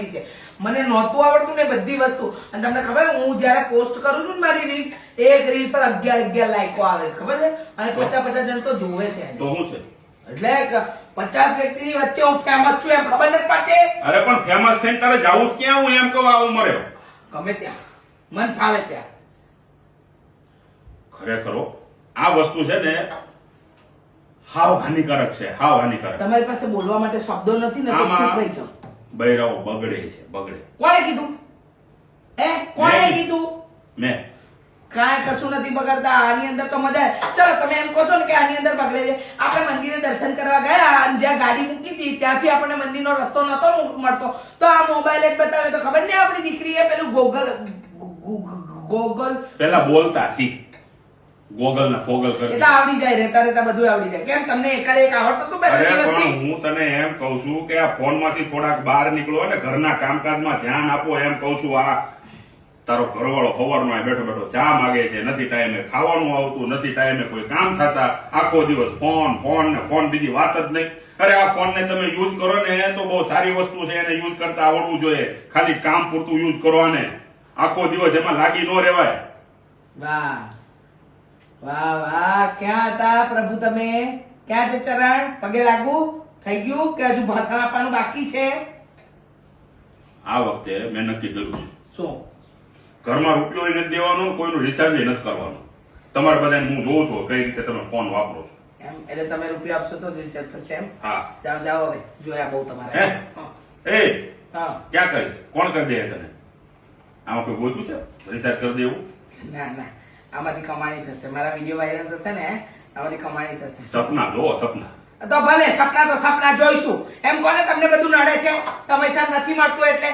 છે મને નહોતું આવડતું ને બધી વસ્તુ અને તમને ખબર હું જ્યારે પોસ્ટ કરું છું ને મારી રીલ એક રીલ પર 11 લાઈકો આવે છે ખબર છે અને 50 જણ તો જોવે છે તો શું છે એટલે 50 વ્યક્તિની વચ્ચે હું ફેમસ છું એમ ખબર નથી પડતી અરે પણ ફેમસ થઈને તારે જાવું જ ક્યાં હું એમ કહું આ ઉંમરે ગમે ત્યાં મન ફાવે ત્યાં ખરેખર આ વસ્તુ છે ને હાવ હાનિકારક છે હાવ હાનિકારક તમારી પાસે બોલવા માટે શબ્દો નથી ને તો ચૂપ રહી જાઓ બૈરાઓ બગડે છે બગડે કોણે કીધું કોણે મેં. કીધું મેં કાંઈ કશું નથી બગડતા આની અંદર તો મજા ચલો તમે એમ કહો છો ને કે આની અંદર બગડે છે આપણે મંદિરે દર્શન કરવા ગયા અને જ્યાં ગાડી મૂકી હતી ત્યાંથી આપણે મંદિરનો રસ્તો નતો મળતો તો આ મોબાઈલ જ બતાવે તો ખબર નહીં આપણી દીકરીએ પેલું ગોગલ પેલા બોલતા શીખ ગોગલ ને ફોગલ કરી એટલે આવડી જાય રહેતા બધું આવડી જાય કેમ તમને એકાડે એક આવડતું હતું પહેલા અરે દિવસથી પણ હું તને એમ કહું છું કે આ ફોન માંથી થોડાક બહાર નીકળો અને ઘરના કામકાજમાં ધ્યાન આપો એમ કહું છું આ તારો ઘરવાળો સવારમાં બેઠો બેઠો ચા માગે છે નથી ટાઈમે ખાવાનું આવતું નથી ટાઈમે કોઈ કામ થતા આખો દિવસ ફોન ફોન ને ફોન બીજી વાત જ નહીં અરે આ ફોન ને તમે યુઝ કરો ને તો બહુ સારી વસ્તુ છે એને યુઝ કરતા આવડવું જોઈએ ખાલી કામ પૂરતું યુઝ કરો અને આખો દિવસ એમાં લાગી ન રહેવાય વાહ વાહ વાહ ક્યાં હતા પ્રભુ તમે ક્યાં છે ચરણ પગે લાગુ થઈ ગયું કે હજુ ભાષણ આપવાનું બાકી છે આ વખતે મેં નક્કી કર્યું છે શું ઘરમાં રૂપિયો નથી દેવાનો કોઈનું રિચાર્જ નથી કરવાનું તમારે બધાને હું જોઉં છું કઈ રીતે તમે ફોન વાપરો છો એમ એટલે તમે રૂપિયા આપશો તો જ રિચાર્જ થશે એમ હા જાઓ જાઓ હવે જોયા બહુ તમારે હે? હા. એ હા ક્યાં કરીશ કોણ કરી દે તને આમાં કોઈ ગોતું છે રિચાર્જ કરી દેવું ના ના આમાંથી કમાણી થશે મારા વિડીયો વાયરલ થશે ને આમાંથી કમાણી થશે સપના જો સપના તો ભલે સપના જોઈશું એમ કોને તમને બધું નડે છે સમયસર નથી મળતું એટલે